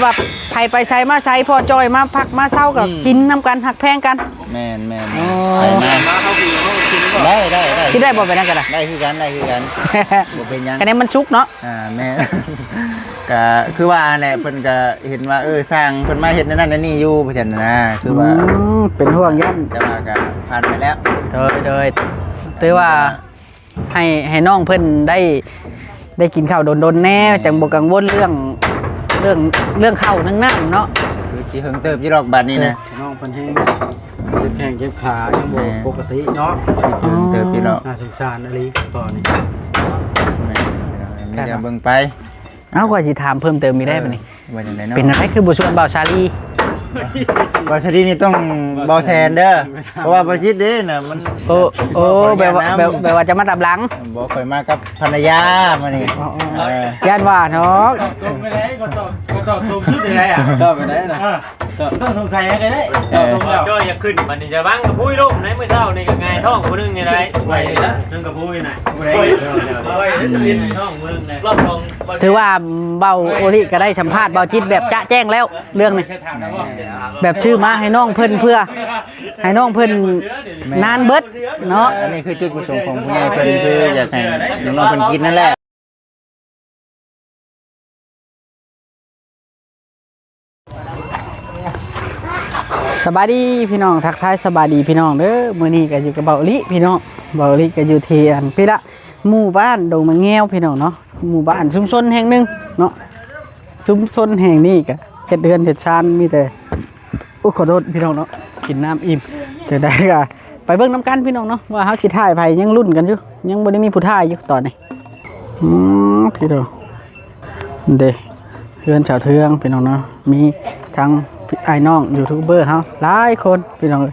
ว่าไผไปใช้มาใช้พอจอยมาพักมาเช่ากับกินน้ำกันหักแพงกันแม่นไปมาเขากินเขากินก็ได้คิดได้บ่ไปนั่นกันได้คือกันบ่เป็นยังกันนี้มันชุกเนาะแม่ก็คือว่าแหละเพิ่นก็เห็นว่าสร้างเพิ่นมาเฮ็ดนั่นนี่อยู่เพราะฉะนั้นนะคือว่าเป็นห่วงยันแต่ว่าก็ผ่านไปแล้วโดยถือว่าให้น้องเพิ่นได้กินข้าวโดนแน่จังบ่กังวลเรื่องข้าวนั่งเนาะคือสิเฮิงเติบสิดอกบัดนี้นะน้องเพิ่นแฮงเจ็บแข้งเจ็บขายังบ่ปกติเนาะสิเฮิงเติบพี่ดอกน่าสงสารอลีตอนนี้มีแต่เบิ่งไปก็สิถามเพิ่มเติมมีได้บ่นี่ว่าจังได๋เนาะเป็นอะไรคือบ่ชวนบ่าวชาลีบาชดีนี่ต้องบาแซนเด้อเพราะว่าบาชิดเด้น่ะมันแบบว่าจะมาดับหลังบ่ค่อยมากับภรรยามานี่ย่านว่าเนาะตรงไปได้ก็ตอบตรงชุดได้อ่ะตอบไปได้นะต้องสงสัยให้ได้จ้อยอย่าขึ้นมันจะบังกับพุ้ยลูกไหนเมื่อเช้านี่ก็ไงท้องคนนึงไงไรไหวแล้วนั่งกับพุ้ยไหนจะลิ้นท้องมึงไหนรอบทองถือว่าเบาโอริก็ได้สัมภาษณ์เบาจิตแบบจะแจ้งแล้วเรื่องนี้แบบชื่อมาให้น้องเพิ่นเพื่อให้น้องเพิ่นนานเบิดเนาะอันนี้คือจุดประสงค์ของผู้ใหญ่เพิ่นคืออยากให้น้องเพิ่นกินนั่นแหละสบายดีพี่น้องทักทายสบายดีพี่น้องเด้อมื้อนี้ก็อยู่กับเบาลิพี่น้องเบาลิก็อยู่ที่อันพี่ละหมู่บ้านดงมะแง้วพี่น้องเนาะหมู่บ้านชุมชนแห่งหนึงเนาะชุมชนแห่งนี้ก็เฮ็ดเดือนเฮ็ดชานมีแต่ขอโทษพี่น้องเนาะกินน้ำอิ่มจะได้ก็ไปเบิ่งน้ำกันพี่น้องเนาะว่าเฮาสิถ่ายไผยังรุ่นกันอยู่ยังบ่ได้มีผู้ถ่ายอยู่ตอนนี้พี่น้องเด้เพื่อนชาวเทืองพี่น้องเนาะมีทั้งไอ้น้องยูทูบเบอร์เฮาหลายคนพี่น้องเ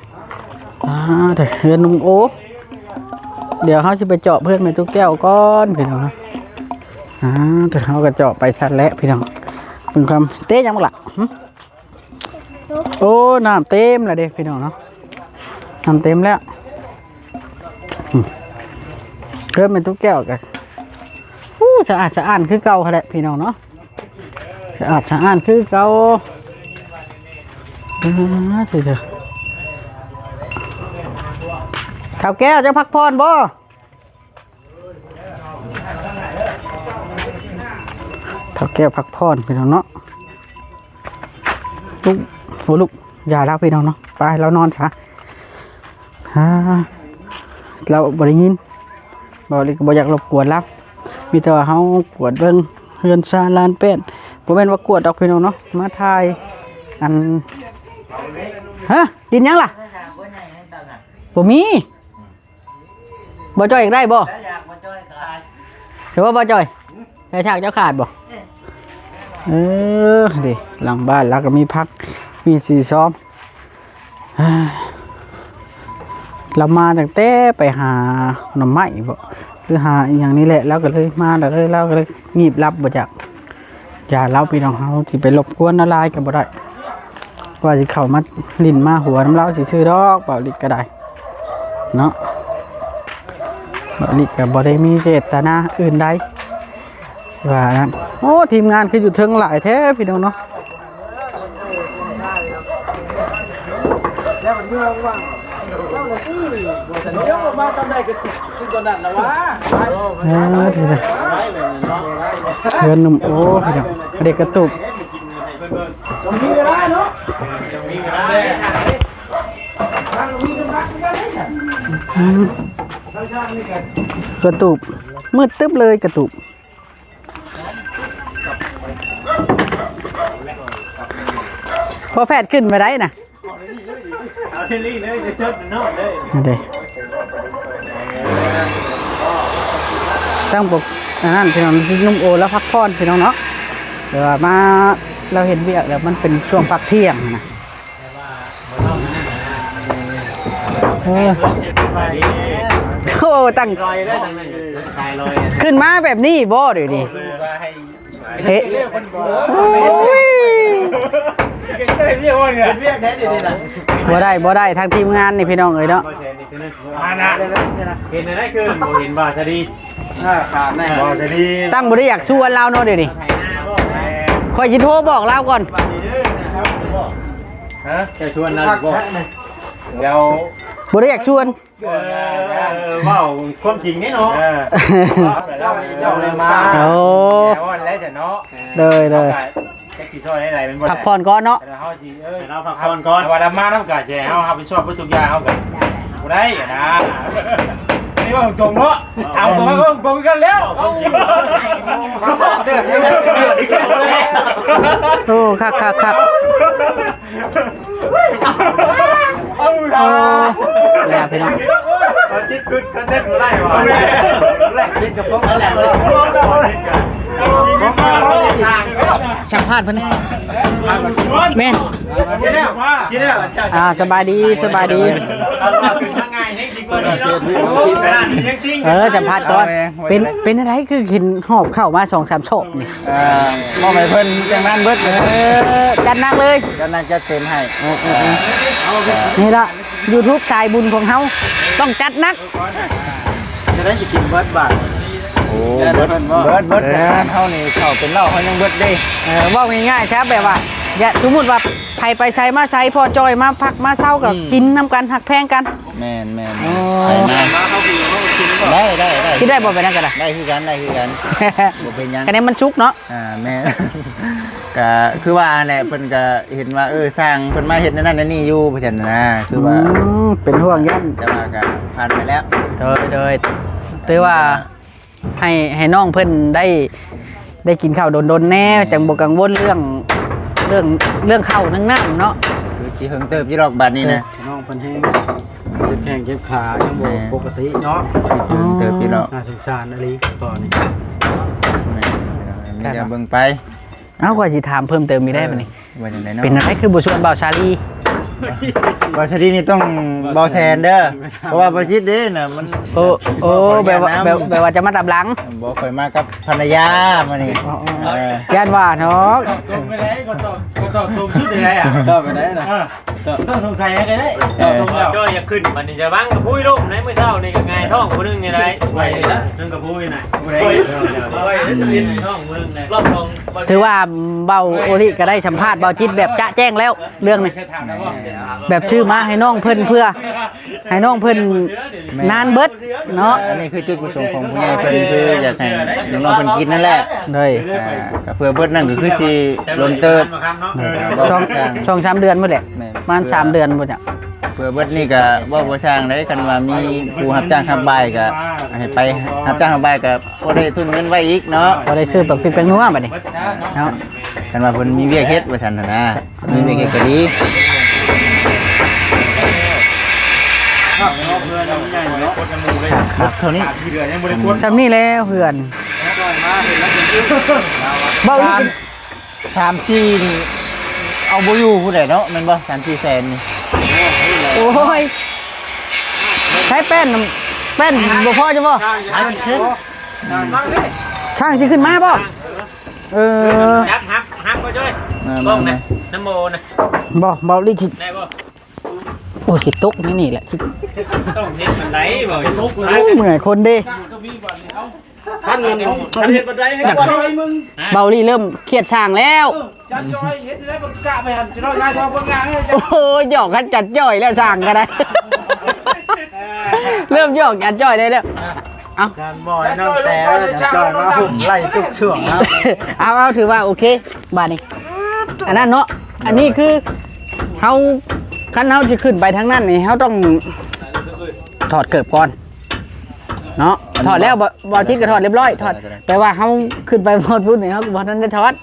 ดี๋ยวเพื่อนนุ่งโอ๊เดี๋ยวเฮาสิไปเจาะเพื่อนแม่ตุ๊กแก้วก่อนพี่น้องเนาะเดี๋ยวเฮาก็เจาะไปทันแล้วพี่น้องเป็นความเต้ยังบ่ล่ะโอ้น้ำเต็มแล้วเด้พี่น้องเนาะน้ำเต็มแล้วเพิ่มเป็นตุ๊กแก้วกันสะอาดสะอ้านคือเก่าแหละพี่น้องเนาะสะอาดสะอ้านคือเก่าเถอะข้าวแก้วจะพักผ่อนบ่ข้าวแก้วพักผ่อนพี่น้องเนาะลูกอย่าแล้วพี่น้องเนาะไปเรานอนซะเราบ่ได้ยินบ่เลยก็บ่อยากรบกวนแล้วมีแต่ว่าเฮากวดเบิ่งเฮือนซาลานเป็ดบ่แม่นว่ากวดดอกพี่น้องเนาะมาถ่ายอันกินยังล่ะบ่มีบ่จ้อยอยากได้บ่ถือว่าบ่จ้อยใช้ฉากเจ้าขาดบ่ดิหลังบ้านแล้วก็มีพักมีสีซ้อมเรามาตั้งแต่ไปหาหน่อไม้บ่หรือหาอย่างนี้แหละแล้วก็เลยมาแล้วเลยแล้วก็เลยงีบรับบ่จากอย่าเล่าพี่น้องเฮาสิไปรบกวนอะไรกันบ่ได้ว่าสิเข้ามาลิ้นมาหัวน้ำเล่าสิซื้อดอกเปล่าลิก็ได้เนาะเปล่าลิก็บ่ได้มีเจตนาอื่นใดว่านั้นโอ้ทีมงานคืออยู่เทิงหลายแท้พี่น้องเนาะแล้วมันเมื่อว่างเจ้าหน้าที่เดี๋ยวมาทำได้ก็กินก่อนนั่นนะวะเงินนุ่มโอ้พี่น้องเด็กกระตุกมีเวลาเนาะมีเวลากระตุกมืดตึ๊บเลยกระตุกพอแฟดขึ้นไปได้นะเอาเทลี่เลยจะเชิดนอกเลยนี่ตั้งปกนั่นพี่น้องนุ่มโอแล้วพักผ่อนพี่น้องเนาะเดี๋ยวมาเราเห็นเบียกแล้วมันเป็นช่วงพักเที่ยงนะโอ้ตั้งลอยได้ตั้งนั้นตายลอยขึ้นมาแบบนี้บ่เดี๋ยวนี้เฮ้ยเรียกว่าเนี่ยเรียกแท้ดีๆนะบ่ได้ทางทีมงานนี่พี่น้องเอ้ยเนาะเห็นได้คือเห็นบ่าจะดีขาดแน่บ่าจะดีตั้งบ่ได้อยากชวนเราเนาะเดี๋ยวนี้ คอยยิโทรบอกเล่าก่อน ฮะแกชวนเราบ่เรา บ่ได้อยากชวน ว้าวความจริงนี่เนาะเราเลยมา โอ้ แล้วจะเนาะ เลยเลย แค่กี่ซอยอะไรเป็นบ่ พักผ่อนก่อนเนาะ เฮาสิเราพักผ่อนก่อนว่าดำมาน้ำกะแช่เฮาไปชอบทุกอย่างเฮากันบ่ได้นะนี่ว่าตรงเนาะเอาตรงก็ตรงกันแล้วจริงเดือดอีกแล้ว โอ้คัก เอา โอ้แล้วพี่น้อง จิตขึ้นกันเต้นบ่ได้ว่ะแรกคิดกับพวกนั่นแหละสัมภาษณ์เพิ่นนี่แม่น ชี้แล้วชี้แล้ว สบายดี ขึ้นมาง่ายให้ดีกว่านี้เนาะยังจริง สัมภาษณ์ก่อนเป็นอะไรคือกินหอบเข้ามา 2-3 ศพนี่ มอบให้เพิ่นจังนั้นเบิดเลย จัดหนักเลย จังนั้นจะเต็มให้ นี่ละ YouTube สายบุญของเฮาต้องจัดหนัก จะได้สิกินเบิดบาท โอ้เบิดเฮานี่เข้าเป็นเหล้าเฮายังเบิดเด้ ว่าง่ายๆครับแบบว่าอย่าสมมุติว่าไผไปใช้มาใช้พอจอยมาพักมาเช้ากับกินน้ำกันหักแพงกัน แม่น โอ้ มาเข้ากินได้ คิดได้บ่ไปนั่นกันล่ะ ได้คือกันบ่เป็นหยัง คะแนนมันชุกเนาะ แม่ ก็คือว่าแหละเพิ่นก็เห็นว่าสร้างเพิ่นมาเฮ็ดนั่นนี่อยู่เพราะฉะนั้นนะคือว่า เป็นห่วงยัน แต่ว่าก็ผ่านไปแล้ว โดยถือว่าให้น้องเพิ่นได้กินข้าวโดนๆแน่จังบ่กังวลเรื่องข้าวนั่งน้ำเนาะ คือสิเฮิงเติบสิดอกบัดนี้นะ น้องเพิ่นแห้งเจ็บแข้งเจ็บขายังบ่ปกติเนาะ สิเฮิงเติบสิดอก น่าสงสารอลีตอนนี้ มีแต่เบิ่งไป เอ้าก็สิถามเพิ่มเติมมีได้บ่นี่ ว่าจังไดเนาะ เป็นอะไรคือบ่ชวนบ่าวชาลี ว่าชดีนี่ต้องเบาแซนเด้อเพราะว่าบ่ชิดเด้น่ะมัน โอ้แบบว่าจะมาดับหลัง บ่ค่อยมากับภรรยามานี่ ย่านว่าเนาะ ตรงไปได้ก็ตอบตรงชุดยังไงอ่ะ ชอบไปได้นะ ต้องสงสัยอะไรได้ตรงแล้วจ้อยอย่าขึ้นมันจะบังกับพุ้ยลูกในเมื่อเช้านี่ก็ง่ายท้องคนนึงยังไงไหวแล้วนั่งกับพุ้ยน่ะไหวจะลิ้นท้องมึงในรอบทอง ถือว่าเบาโอริก็ได้สัมภาษณ์เบาจิตแบบจะแจ้งแล้วเรื่องนี้แบบชื่อมาให้น้องเพิ่นเพื่อให้น้องเพิ่นนานเบิดเนาะ อันนี้คือจุดประสงค์ของผู้ใหญ่เพิ่นคืออยากให้น้องๆเพิ่นกินนั่นแหละ เลย ก็เพื่อเบิดนั่นก็คือสิลนเติบ ช่อง3 เดือนหมดแหละประมาณ3 เดือนหมดอ่ะ เพื่อเบิดนี่ก็ว่าบ่สร้างได้กันว่ามีผู้รับจ้างทำใบายก็ให้ไปรับจ้างทำใบายก็บ่ได้ทุนเงินไว้อีกเนาะ พอได้ซื้อปักปิดแปลงนัวบัดนี้เนาะ กันว่าเพิ่นมีเวียกเฮ็ดว่าซั่นน่ะนะมีเวียกเฮ็ดก็ดี เท่านี้ ซำนี้แล้วเพื่อนเบาอีก 3-4นี่เอาบ่อยู่ผู้ใดเนาะแม่นบ่3-4แสนนี่ โอ้ยใช้แป้นบ่พอจะบ่ช่างสิขึ้นมาบ่ฮับก็จ้อยบ้องนะน้ำโมนะ บ่เบาลิขิต ได้บ่ โอ้ยสิตกนี่แหละสิ ต้องเฮ็ดบันไดบ่ทุก โอ้เหนื่อยคนเด้ ท่านเฮ็ดบันไดให้จอยมึง เบาลี่เริ่มเครียดช่างแล้ว จัดจอยเฮ็ดได้บ่กะไปหั่นสิร้อยง่ายทองบ่งามให้ โอ้ยหยอกกันจัดจ่อยแล้วช่างก็ได้ เริ่มหยอกกันจ่อยได้แล้วเอา การบ่อยน้ำแต่จอยมาหุ่มไล่ทุกช่วงครับ เอาถือว่าโอเคบาดนี้อันนั้นเนาะอันนี้คือเฮาคันเฮาจะขึ้นไปทางนั้นนี่เฮาต้องถอดเกิบก่อนเนาะถอดแล้วบ่ทิศก็ถอดเรียบร้อยถอดแต่ว่าเฮาขึ้นไปบ่พูดนี่เฮาบ่ทันได้ถอด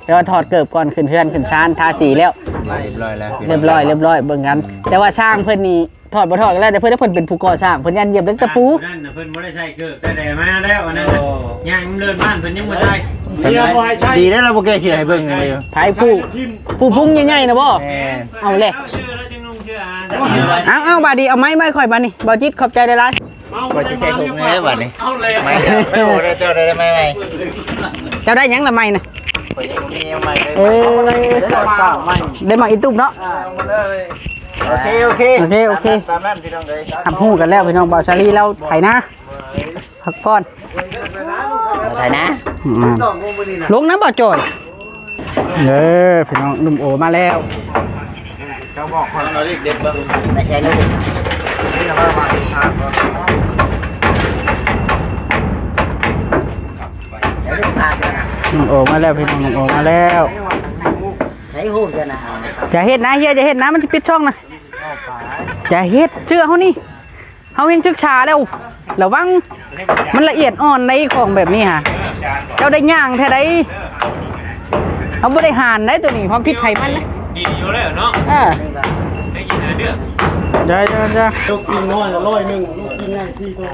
แต่ว่าถอดเกิบก่อนขึ้นเฮือนขึ้นชานทาสีแล้ว เรียบร้อยแล้ว เรียบร้อยเบิ่งกันแต่ว่าสร้างเพิ่นนี่ถอดบ่ถอดก็แล้วแต่เพิ่นเป็นผู้ก่อสร้างเพิ่นยันเหยียบเล็กตะปู นั่นน่ะเพิ่นบ่ได้ใช้เกิบแต่มาแล้วอันนั้นย่างเดินบ้านเพิ่นยังบ่ใช้ ดีได้อเราบ่แก้เชื่อให้เบิ่งเลย ไผผู้พุงใหญ่ๆนะบ่ แม่ เอาเลย ชื่อแล้วจึงลงชื่ออ่าน เอาบาดนี้เอาไม้ค่อยบาดนี้บ่จิตขอบใจหลาย ก็จะใช้ถุงแม่บัดนี้ เอาเลย ไม่ไม่โอ้ได้เจ้าได้ไหม ๆเจ้าได้หยังละไม้น่ะ ข่อยยังมีเอาใหม่เลย ได้มาอีตุ้มเนาะ โอเค โอเค ตามนั้นพี่น้องเลย ทำฮู้กันแล้วพี่น้องบ่าวชาลีเราไถนะพักก่อน ใช่นะ ลงน้ำบ่จ่อย เด้อพี่น้องหนุ่มโอมาแล้ว เจ้าบอกคนเราเรียกเด็กบ้าง ไม่ใช่ลูก นี่นะว่ามาอีกทางก็ ใช้ลูกพาเจ้านะ หนุ่มโอมาแล้วพี่น้องหนุ่มโอมาแล้ว ใช้หูเจ้านะ อย่าเฮ็ดนะเฮียอย่าเฮ็ดนะมันจะปิดช่องนะอย่าเฮ็ดเชื่อเขานี่เขายังศึกษาแล้วระวังมันละเอียดอ่อนในของแบบนี้ฮะเจ้าได้ย่างแท้ใดเขาไม่ได้หานได้ตัวนี้ความผิดไทยมันนะ ดีอยู่แล้วเนาะ ได้ยินเรื่อง เดี๋ยว ลูกกินน้อยละ100ลูกกินง่าย4ตัว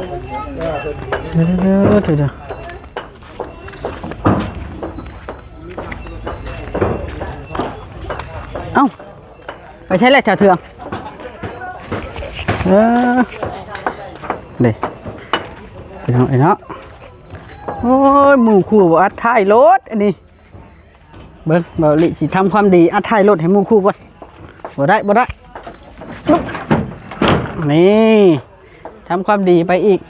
เดี๋ยวเอ้าไปใช้แหละชาวเทืองเด็ไปทางไหนเนาะโอ้ยหมู่คู่อัดท้ายรถอันนี้เบิ้งเบาลิสิทำความดีอัดท้ายรถให้หมู่คู่ก่อนบ่ได้ลุกนี่ทำความดีไปอีก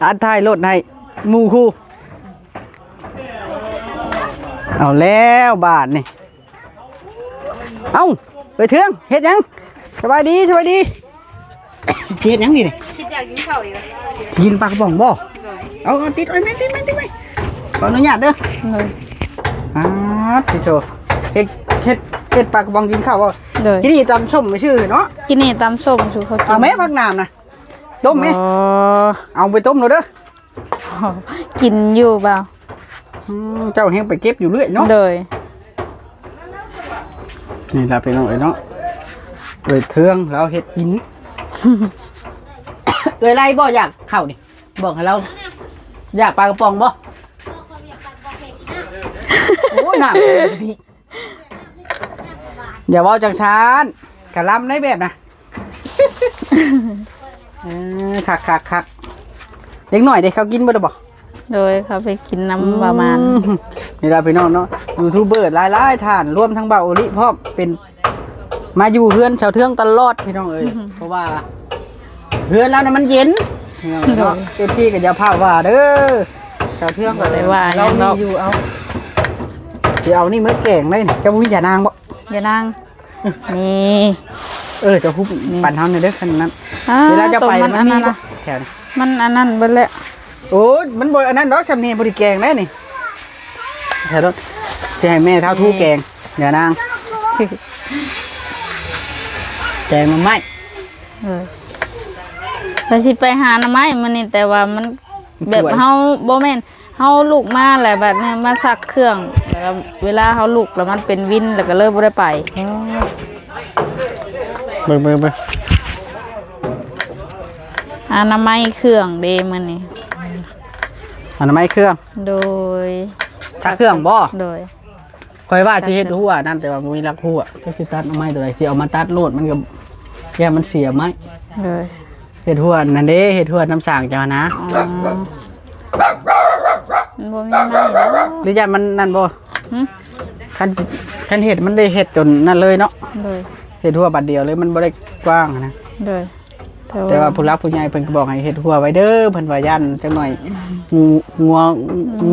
อัดท้ายรถให้หมู่คู่เอาแล้วบาทนี่เอ้าไปเทืองเฮ็ดยังสบายดีเฮ็ดยังนี่ คิดอยากกินข้าวอีกแล้ว กินปลากระป๋องบ่เอาติดไว้ไหมขออนุญาตเด้อพี่โจเฮ็ดปลากระป๋องกินข้าวบ่ เลย กินนี่ตำส้มไม่ชื่อเนาะ กินนี่ตำส้มชูเขากิน เอาแม่ผักน้ำนะต้มไหมเอาไปต้มหน่อยเด้อ กินอยู่เปล่า เจ้าแห้งไปเก็บอยู่เรื่อยเนาะ เลย นี่ล่ะพี่น้องเนาะเลยเทืองแล้วเฮ็ดกิน ไรบ่อยากเข้านี่บอกให้เราอยากปลากระป๋องบ่โอ้ยน่าดีอย่าว่าจังชานกะลำได้แบบนะคักเด็กหน่อยเด็กเขากินบ่ได้บ่ โดยเขาไปกินน้ำประมาณ นี่ล่ะพี่น้องเนาะยูทูบเบอร์หลายๆท่านรวมทั้งเบาโอลิพร้อมเป็นมาอยู่เฮือนชาวเทืองตลอดพี่น้องเอ้ยเพราะว่าเฮือนแล้วน่ะมันเย็นเนาะเต็มที่ก็อย่าพาว่าเด้อชาวเทืองก็เลยว่าเรามีอยู่เอาสิเอานี่มื้อแกงเลยเจ้าวิญญานางบ่ อย่านั่งนี่ เจ้าผู้ปั่นเฮานี่เด้อคันนั้น อ้า เวลาจะไป ตัว มันมี นะ แถวนี้ มันอันนั้นเบิดแล้ว โอ้ยมันบ่อันนั้นดอกสำเนียงบ่ได้แกงแน่นี่แถวรถจะให้แม่เท่าทู่แกงอย่านางแกงมันไหม้ เลยไปสิไปหาหน่อไม้มันนี่แต่ว่ามันแบบเฮาบ่แม่นเฮาลูกมาแหละแบบนี้มาซักเครื่องแล้วเวลาเฮาลูกแล้วมันเป็นวินแล้วก็เลยบ่ได้ไป เบิ่ง อนามัยเครื่องเดมันนี่ อันนั้นไม้เครื่อง โดย ซักเครื่องบ่ โดย คอยว่าสิเฮ็ดหัวนั่นแต่ว่าบ่มีรักหัวก็สิตัดเอาไม้ตัวใดสิเอามาตัดโลดมันก็แย่มันเสียไม้ โดย เฮ็ดหัวนั่นเด้เฮ็ดหัวน้ำสางเจ้านะ อ๋อมันบ่มีไม้แล้ว หรือย่ามันนั่นบ่ หึ คันเฮ็ดมันได้เฮ็ดจนนั่นเลยเนาะ โดย เฮ็ดหัวบัดเดียวเลยมันบ่ได้กว้างนะ โดย แต่ว่าผู้รักผู้ใหญ่เพิ่นก็บอกให้เฮ็ดหัวไว้เด้อเพิ่นว่ายันจังหน่อย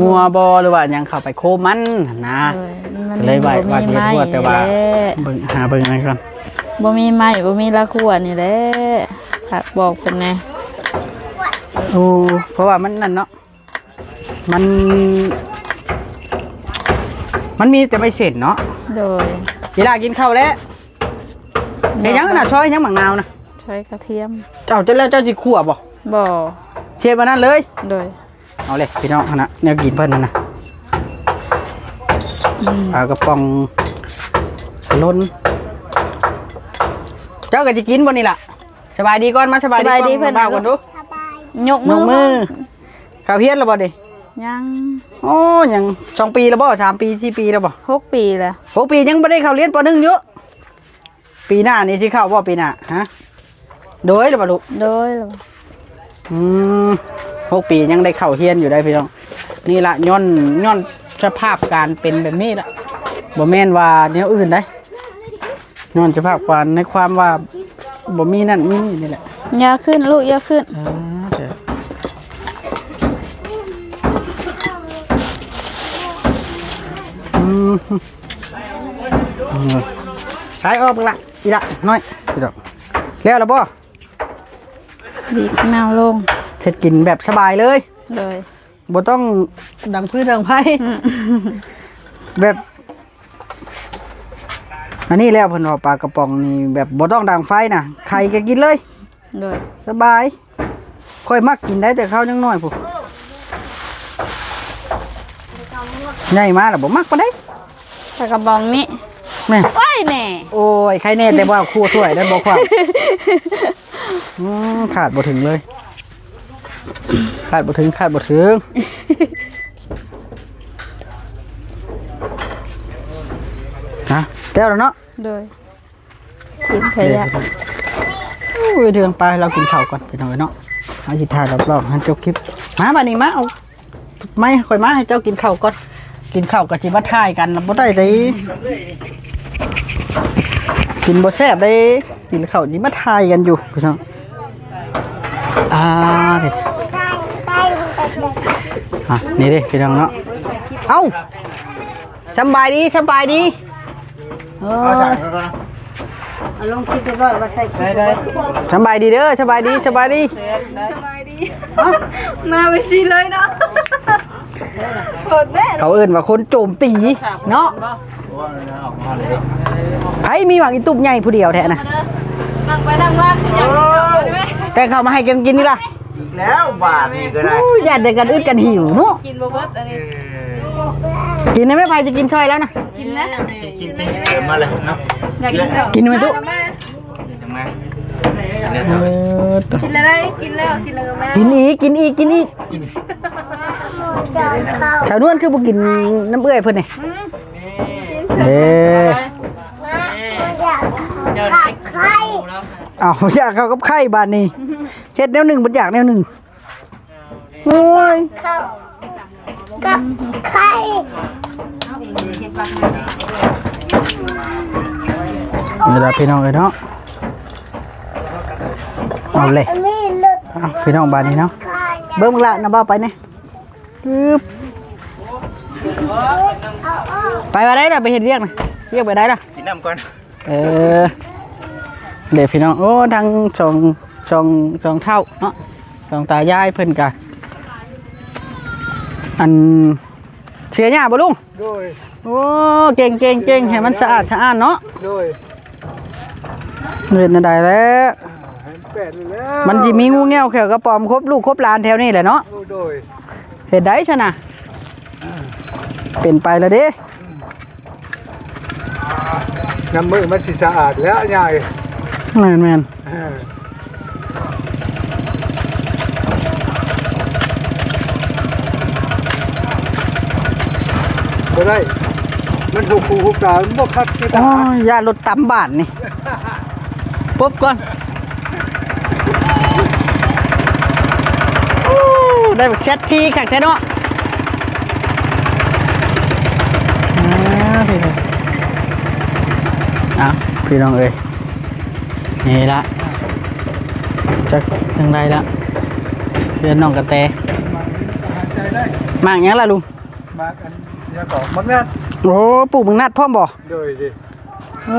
งัวบ่หรือว่าหยังเข้าไปโคมันนะ โดยมัน ก็เลยว่า บ่มี เฮ็ด ไม้ หัวแต่ว่า แหละ เบิ่งหาเบิ่งอะไรก่อน บ่มีไม้บ่มีละขวดนี่แหละฝากบอกเพิ่นแหน่ โอ้เพราะว่ามันนั่นเนาะมันมีแต่ใบเศษเนาะ โดย เวลากินข้าวแล้วเฮ็ดหยังน่ะซอยหยังหมักนาวนะ ใช้กระเทียม เจ้าจะแล้วเจ้าสิคั่วบ่ บ่ เทียบมานั่นเลย โดย เอาเลยพี่น้องนะแนวกินเพิ่นนั่นน่ะเอากระป๋องล้นเจ้าก็จะกินบ่นี่ล่ะสบายดีก่อนมาสบายดีก่อนบ่าวก่อนดู ยก น้ มื อง อ มือข้าวเฮียนแล้วบ่ดิ ยัง โอ้ยัง2 ปีแล้วบ่3 ปี4 ปีแล้วบ่ 6 ปีแล้ว 6 ปียังบ่ได้เข้าเรียนป .1 อยู่ปีหน้านี่สิเข้าบ่ปีหน้าฮะโดยแล้วบ่ลูก โดยแล้ว 6 ปียังได้เข้าเรียนอยู่ได้พี่น้องนี่ล่ะย้อนสภาพการเป็นแบบนี้ล่ะบ่แม่นว่าแนวอื่นได้ย้อนสภาพการในความว่าบ่มีนั่นมีนี่แหละ อย่าขึ้นลูกอย่าขึ้น น ขายออกละอีละน้อยพี่ดอกแล้วล่ะบ่ บีบแมวลง เฮ็ดกินแบบสบายเลย เลย บ่ต้องดังพืชดังไฟ แบบ อันนี้แล้วเพิ่นว่าปลากระป๋องนี่แบบบ่ต้องดังไฟนะไข่ก็กินเลย เลย สบายค่อยมักกินได้แต่ข้าวยังน้อยพุใหญ่มาแล้วบ่มักปานใด ปลากระบองนี้ แม่ ว้ายแน่ โอ้ยใครแน่แต่ว่าครัวถ้วยได้บ่ความขาดบ่ถึงเลยขาดบ่ถึงฮะแล้วเนาะ เลยทีมขยะ โอ้ยเดืองไปเรากินข้าวก่อนไปหน่อยเนาะเอาสิถ่ายรอบๆให้จบคลิปมาบัดนี้มาเอาไม่ค่อยมาให้เจ้ากินข้าวก่อนกินข้าวก็สิมาถ่ายกันบ่ได้เลยกินบ่แซ่บได้กินข้าวนี่มาถ่ายกันอยู่พี่น้องเด็ดนี่เด้พี่น้องเนาะเอ้าสบายดีเอาฉากแล้วก็ เอาลงคิดได้ว่าใส่คิดได้ สบายดีเด้อสบายดี มาไปสิเลยเนาะโคตรแน่ เขาเอิ้นว่าคนโจมตีเนาะ ว่าออกมาเลย ไผมีหวังอีตุ่มใหญ่ผู้เดียวแท้น่ะ นั่งไปนั่งมาอยากกินข้าวได้ไหม แต่เขามาให้กันกินนี่ล่ะ อีกแล้วบาทนี่ก็ได้ อู้ยอย่าเด็กกันอึดกันหิวเนาะ กินบ่เบิดอันนี้ กินได้ไหมไผจะกินช่อยแล้วนะ กินนะ กินเติมมาเลยเนาะ อยากกินข้าว กินไหมตุ๊ จังมาเนี่ย กินแล้วได้กินแล้วก็แม่ กินอีกชาวนวลคือบ่กินน้ำเอื้อยเพิ่นนี่เด้เอาอยากเข้ากับไข่บาดนี้เฮ็ดแนวหนึ่งบ่อยากแนวหนึ่งโอ้ยกับไข่นี่ล่ะพี่น้องเอ้ยเนาะเอาเลยเอาพี่น้องบาดนี้เนาะเบิ่งละนะบ่าวไปเนี่ยปึ๊บไปมาได้ล่ะไปเฮ็ดเรียกนะเรียกไปได้ล่ะ กินน้ำก่อน เดี๋ยวพี่น้องโอ้ทางสองเท่าเนาะสองตายายเพิ่นกะอันเสียหญ้าบ่ลุง โดย โอ้เก่งให้มันสะอาดเนาะ โดย เฮ็ดนั่นได้แล้ว แปดแล้ว มันสิมีงูเงี้ยวแขวกระปอมครบลูกครบหลานแถวนี้แหละเนาะ โดย เฮ็ดได้ซะนะเป็นไปแล้วเด้ น้ำมือมันสิสะอาดแล้วใหญ่ แม่นบ่ได้มันหูตามันบ่คักสิ โอ้ยยารถตำบ้านนี่ปุ๊บก่อนโอ้ได้แบบเช็ดทีคักแท้เนาะพี่น้องเอ้ยนี่ละจะถึงไรละเดือนน้องกระแตมากยังล่ะลุง มาอันเดี๋ยวก่อนมันนั่น โอ้ปลูกมึงนัดพร้อมบ่ โดยดิ โอ้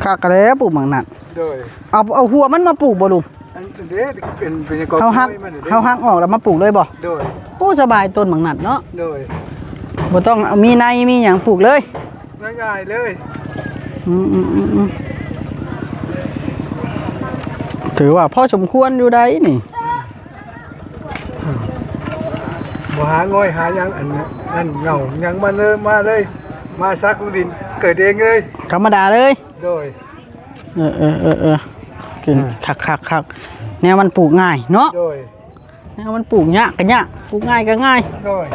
คักกะแล้วปลูกมึงนัด โดย เอาหัวมันมาปลูกบ่ลุง อันเด้เป็นยังก่อน เฮาหักออกแล้วมาปลูกเลยบ่ โดย โอ้สบายต้นมึงนัดเนาะ โดย บ่ต้องเอามีในมีหยังปลูกเลย ง่ายๆเลย ถือว่าพอสมควรอยู่ได้นี่ บ่หาง่อยหายังอันเหงายังมาเลยมาซักลูกดินเกิดเองเลย ธรรมดาเลย โดย กินคักแนวมันปลูกง่ายเนาะ โดย แนวมันปลูกยากก็ยากปลูกง่ายก็ง่าย โดย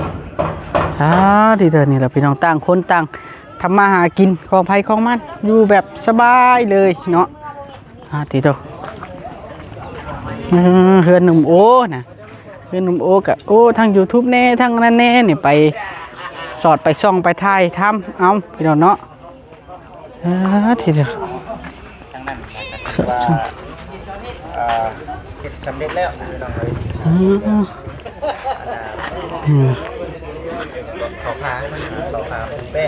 ที่เดินนี่แหละพี่น้องต่างคนต่างทำมาหากินของไผของมันอยู่แบบสบายเลยเนาะที่เดินเฮือนหนุ่มโอนะเฮือนหนุ่มโอกับโอ้ทาง YouTube แน่ทางนั้นแน่นี่ไปสอดไปซ่องไปถ่ายทำเอาพี่น้องเนาะที่เดิน ทางนั้นว่าเฮ็ดสำเร็จแล้วพี่น้องเอ้ย ขอพาให้มันขอพาเป็นเป้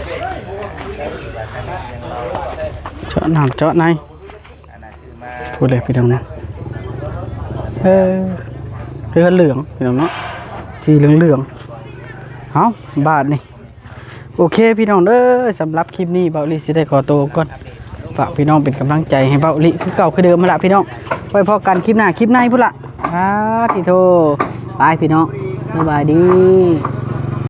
เจาะน้ำเจาะใน อันนั้นชื่อมา พูดเลยพี่น้องเนาะเรือเหลืองพี่น้องเนาะสีเหลืองเอาบาทนี่โอเคพี่น้องเด้อสำหรับคลิปนี้เบาลิสิได้ขอตัวก่อนฝากพี่น้องเป็นกำลังใจให้เบาลิคือเก่าคือเดิมมาละพี่น้องไว้พอกันคลิปหน้าคลิปในพุ่นละทีโทบายพี่น้องสบายดี